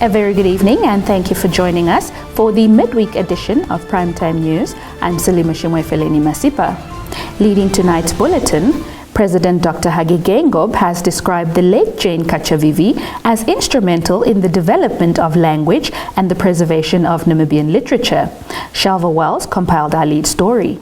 A very good evening and thank you for joining us for the midweek edition of Primetime News. I'm Salima Shimwefeleni Masipa. Leading tonight's bulletin, President Dr. Hage Geingob has described the late Jane Kachavivi as instrumental in the development of language and the preservation of Namibian literature. Shalva Wells compiled our lead story.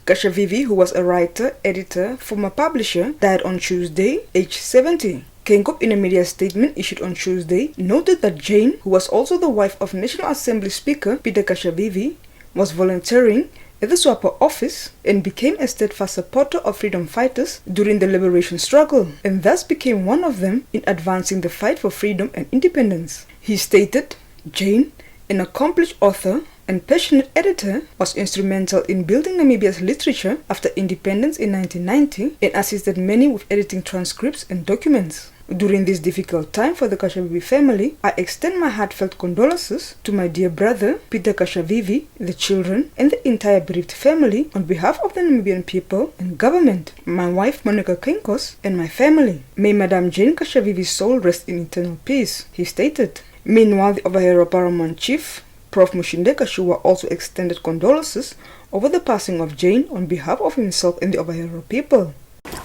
Kachavivi, who was a writer, editor, former publisher, died on Tuesday, aged 70. Geingob, in a media statement issued on Tuesday, noted that Jane, who was also the wife of National Assembly Speaker Peter Kachavivi, was volunteering at the SWAPO office and became a steadfast supporter of freedom fighters during the liberation struggle, and thus became one of them in advancing the fight for freedom and independence. He stated, Jane, an accomplished author and passionate editor, was instrumental in building Namibia's literature after independence in 1990 and assisted many with editing transcripts and documents. During this difficult time for the Kachavivi family, I extend my heartfelt condolences to my dear brother, Peter Kachavivi, the children, and the entire bereaved family on behalf of the Namibian people and government, my wife Monica Kenkos, and my family. May Madame Jane Kachavivi's soul rest in eternal peace, he stated. Meanwhile, the Ovahero Paramount Chief, Prof. Mushinde Kashuwa, also extended condolences over the passing of Jane on behalf of himself and the Ovahero people.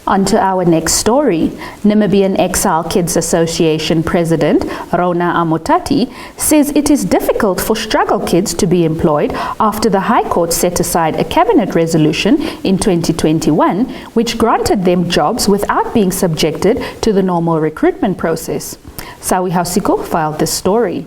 On to our next story. Namibian Exile Kids Association President Rona Amotati says it is difficult for struggle kids to be employed after the High Court set aside a cabinet resolution in 2021 which granted them jobs without being subjected to the normal recruitment process. Sawi Hausiko filed this story.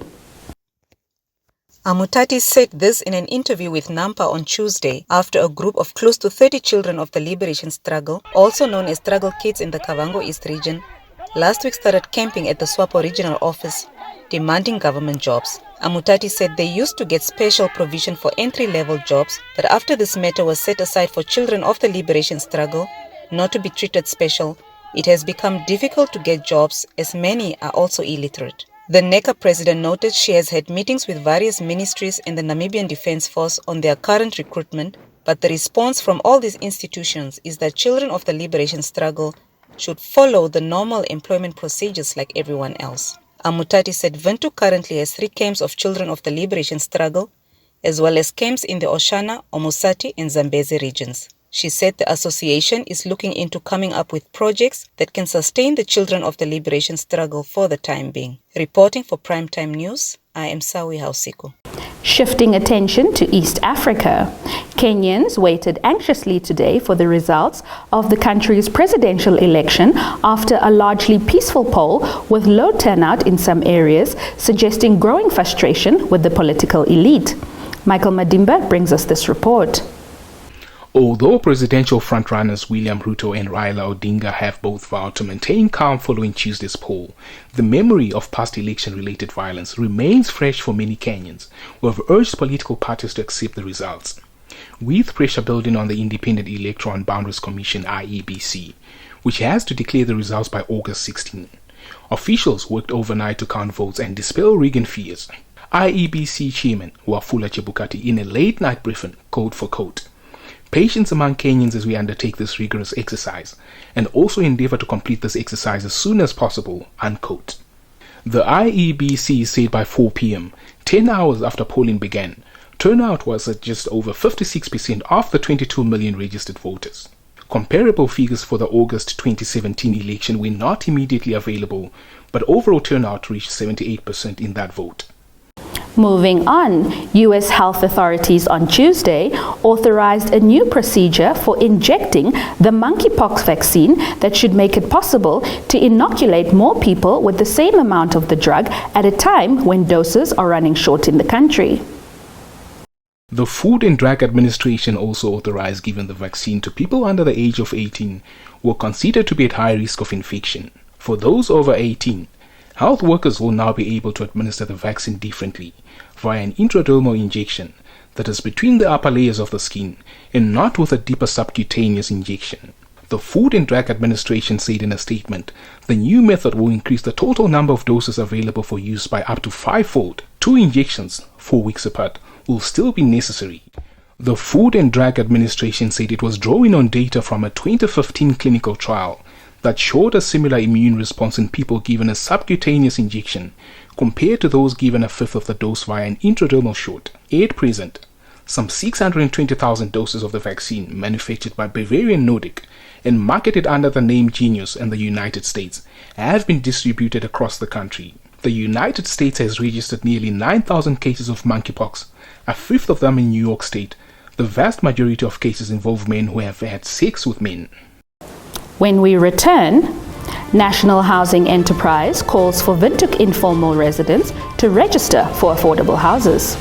Amutati said this in an interview with Nampa on Tuesday after a group of close to 30 children of the liberation struggle, also known as struggle kids in the Kavango East region, last week started camping at the SWAPO regional office, demanding government jobs. Amutati said they used to get special provision for entry-level jobs, but after this matter was set aside for children of the liberation struggle not to be treated special, it has become difficult to get jobs as many are also illiterate. The NECA president noted she has had meetings with various ministries and the Namibian Defence Force on their current recruitment, but the response from all these institutions is that children of the liberation struggle should follow the normal employment procedures like everyone else. Amutati said Vintu currently has 3 camps of children of the liberation struggle, as well as camps in the Oshana, Omusati and Zambezi regions. She said the association is looking into coming up with projects that can sustain the children of the liberation struggle for the time being. Reporting for Primetime News, I am Sawi Hausiko. Shifting attention to East Africa, Kenyans waited anxiously today for the results of the country's presidential election after a largely peaceful poll with low turnout in some areas, suggesting growing frustration with the political elite. Michael Madimba brings us this report. Although presidential frontrunners William Ruto and Raila Odinga have both vowed to maintain calm following Tuesday's poll, the memory of past election-related violence remains fresh for many Kenyans, who have urged political parties to accept the results. With pressure building on the Independent Electoral and Boundaries Commission (IEBC), which has to declare the results by August 16, officials worked overnight to count votes and dispel rigging fears. IEBC Chairman Wafula Chebukati, in a late-night briefing, called for quote, patience among Kenyans as we undertake this rigorous exercise, and also endeavor to complete this exercise as soon as possible, unquote. The IEBC said by 4 p.m., 10 hours after polling began, turnout was at just over 56% of the 22 million registered voters. Comparable figures for the August 2017 election were not immediately available, but overall turnout reached 78% in that vote. Moving on, U.S. health authorities on Tuesday authorized a new procedure for injecting the monkeypox vaccine that should make it possible to inoculate more people with the same amount of the drug at a time when doses are running short in the country. The Food and Drug Administration also authorized giving the vaccine to people under the age of 18 who are considered to be at high risk of infection. For those over 18, health workers will now be able to administer the vaccine differently via an intradermal injection that is between the upper layers of the skin and not with a deeper subcutaneous injection. The Food and Drug Administration said in a statement, the new method will increase the total number of doses available for use by up to 5-fold. 2 injections, 4 weeks apart, will still be necessary. The Food and Drug Administration said it was drawing on data from a 2015 clinical trial that showed a similar immune response in people given a subcutaneous injection compared to those given a fifth of the dose via an intradermal shot. At present, some 620,000 doses of the vaccine manufactured by Bavarian Nordic and marketed under the name Genius in the United States have been distributed across the country. The United States has registered nearly 9,000 cases of monkeypox, a fifth of them in New York State. The vast majority of cases involve men who have had sex with men. When we return, National Housing Enterprise calls for Windhoek informal residents to register for affordable houses.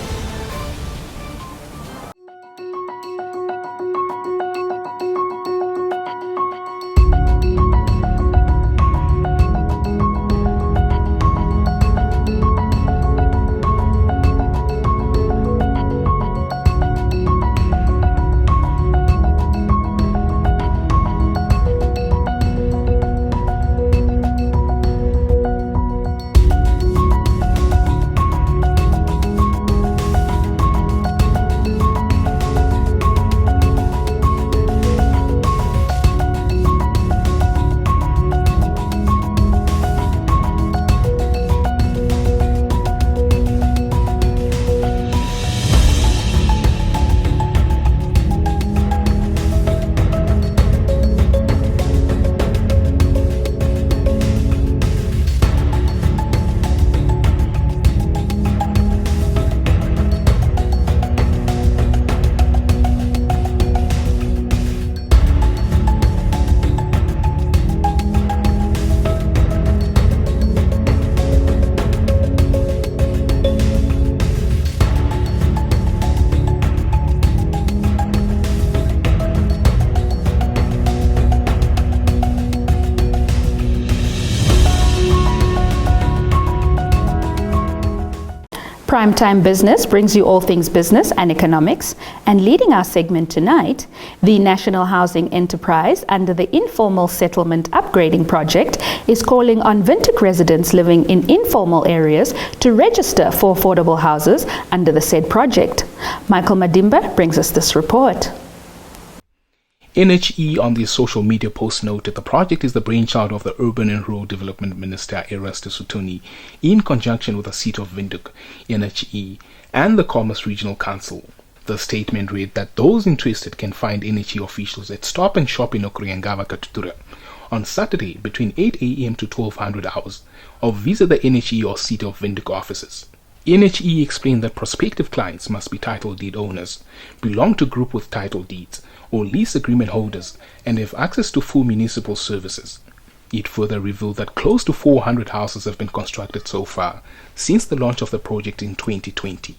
Primetime Business brings you all things business and economics, and leading our segment tonight, the National Housing Enterprise under the Informal Settlement Upgrading Project is calling on Windhoek residents living in informal areas to register for affordable houses under the said project. Michael Madimba brings us this report. NHE on their social media post noted the project is the brainchild of the Urban and Rural Development Minister Erastus Sutuni in conjunction with the seat of Windhoek, NHE, and the Commerce Regional Council. The statement read that those interested can find NHE officials at Stop and Shop in Okuriangava Katutura on Saturday between 8 a.m. to 1200 hours, or visit the NHE or seat of Windhoek offices. NHE explained that prospective clients must be title deed owners, belong to group with title deeds, or lease agreement holders, and have access to full municipal services. It further revealed that close to 400 houses have been constructed so far since the launch of the project in 2020.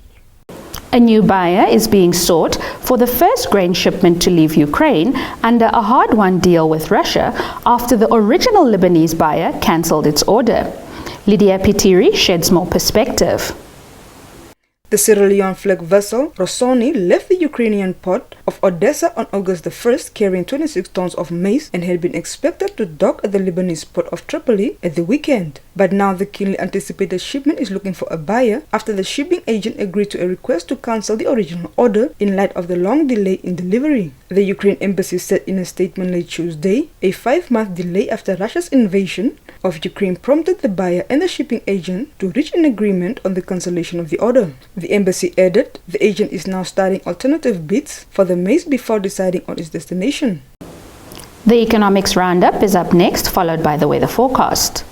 A new buyer is being sought for the first grain shipment to leave Ukraine under a hard-won deal with Russia after the original Lebanese buyer cancelled its order. Lydia Pitiri sheds more perspective. The Sierra Leone flag vessel Rossoni left the Ukrainian port of Odessa on August the 1st carrying 26 tons of maize and had been expected to dock at the Lebanese port of Tripoli at the weekend. But now the keenly anticipated shipment is looking for a buyer after the shipping agent agreed to a request to cancel the original order in light of the long delay in delivery. The Ukraine embassy said in a statement late Tuesday, a 5-month delay after Russia's invasion of Ukraine prompted the buyer and the shipping agent to reach an agreement on the cancellation of the order. The embassy added the agent is now studying alternative bids for the maize before deciding on its destination. The economics roundup is up next, followed by the weather forecast.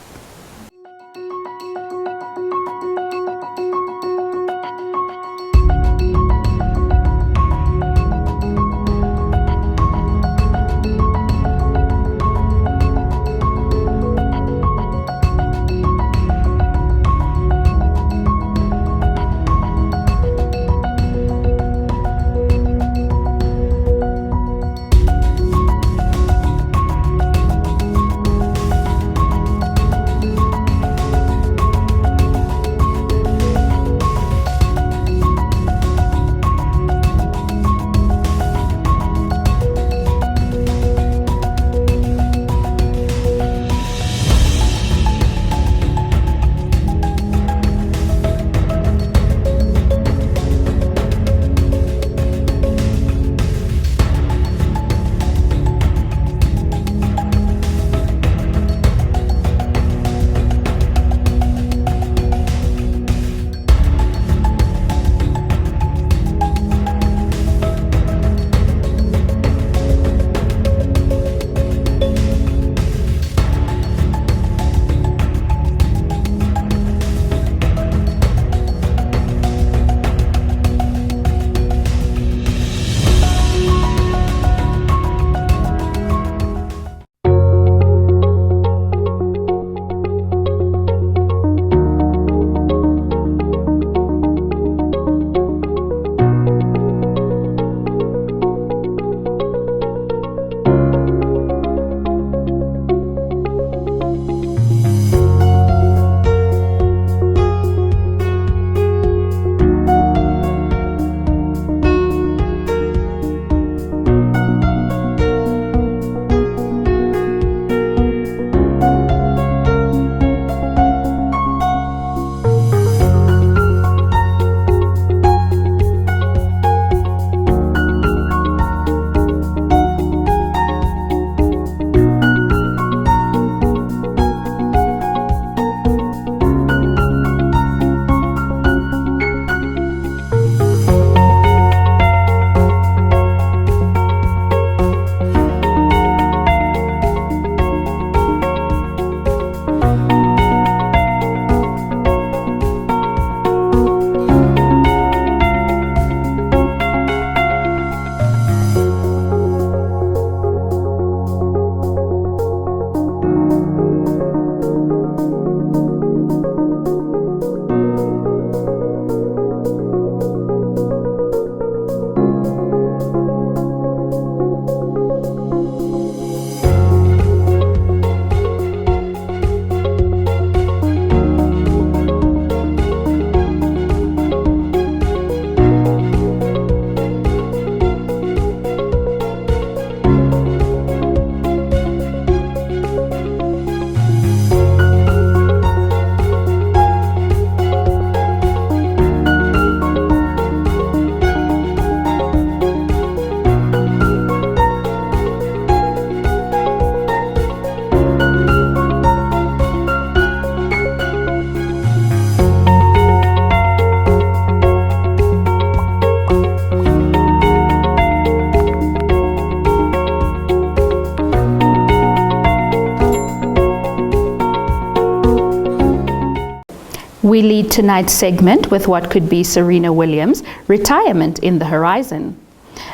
We lead tonight's segment with what could be Serena Williams' retirement in the horizon.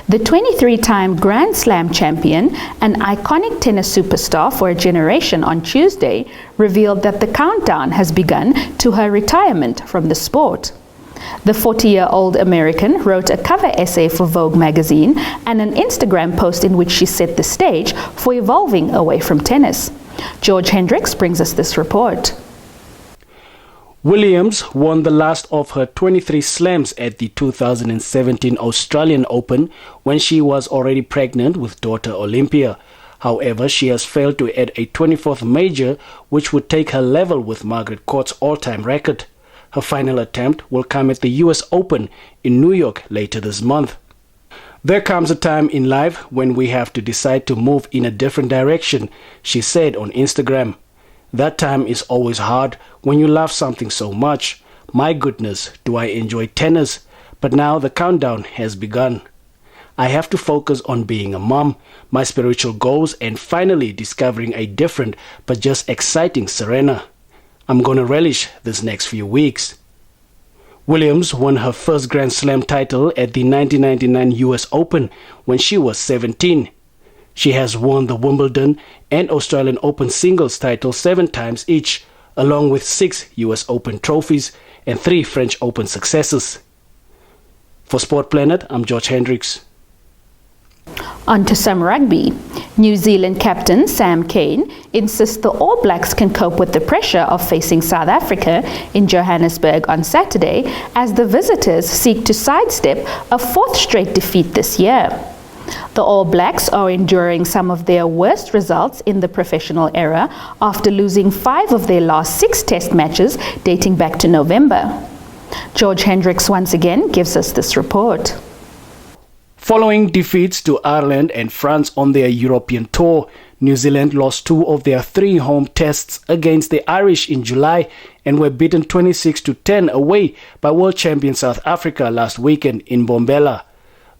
The 23-time Grand Slam champion, an iconic tennis superstar for a generation on Tuesday, revealed that the countdown has begun to her retirement from the sport. The 40-year-old American wrote a cover essay for Vogue magazine and an Instagram post in which she set the stage for evolving away from tennis. George Hendricks brings us this report. Williams won the last of her 23 slams at the 2017 Australian Open when she was already pregnant with daughter Olympia. However, she has failed to add a 24th major, which would take her level with Margaret Court's all-time record. Her final attempt will come at the US Open in New York later this month. There comes a time in life when we have to decide to move in a different direction, she said on Instagram. That time is always hard when you love something so much. My goodness, do I enjoy tennis? But now the countdown has begun. I have to focus on being a mom, my spiritual goals, and finally discovering a different but just exciting Serena. I'm gonna relish this next few weeks. Williams won her first Grand Slam title at the 1999 US Open when she was 17. She has won the Wimbledon and Australian Open singles title 7 times each, along with 6 US Open trophies and 3 French Open successes. For Sport Planet, I'm George Hendricks. On to some rugby. New Zealand captain Sam Cane insists the All Blacks can cope with the pressure of facing South Africa in Johannesburg on Saturday as the visitors seek to sidestep a 4th straight defeat this year. The All Blacks are enduring some of their worst results in the professional era after losing 5 of their last 6 test matches dating back to November. George Hendricks once again gives us this report. Following defeats to Ireland and France on their European tour, New Zealand lost 2 of their 3 home tests against the Irish in July and were beaten 26-10 away by world champion South Africa last weekend in Mbombela.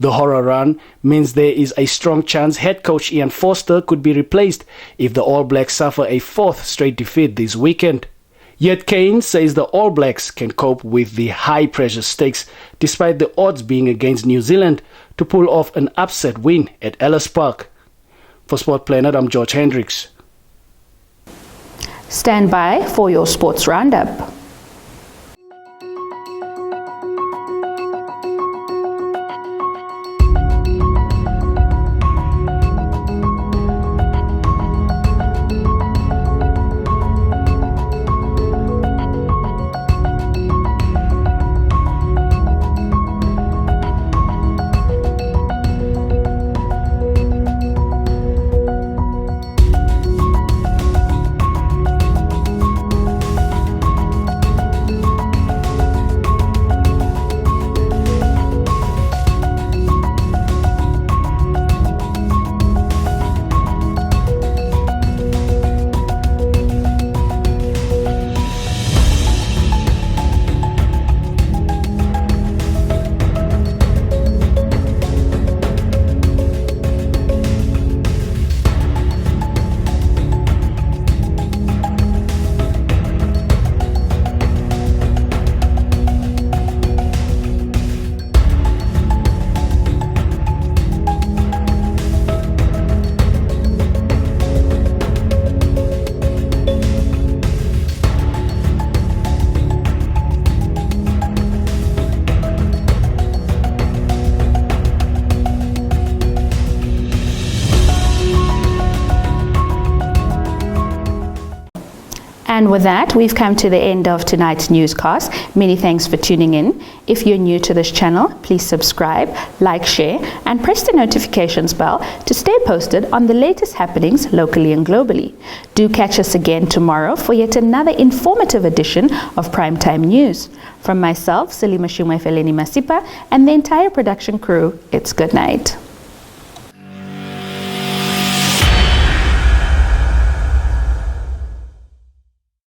The horror run means there is a strong chance head coach Ian Foster could be replaced if the All Blacks suffer a 4th straight defeat this weekend. Yet Cane says the All Blacks can cope with the high-pressure stakes despite the odds being against New Zealand to pull off an upset win at Ellis Park. For Sport Planet, I'm George Hendricks. Stand by for your sports roundup. And with that, we've come to the end of tonight's newscast. Many thanks for tuning in. If you're new to this channel, please subscribe, like, share, and press the notifications bell to stay posted on the latest happenings locally and globally. Do catch us again tomorrow for yet another informative edition of Primetime News. From myself, Salima Shumaifeleni Masipa, and the entire production crew, it's good night.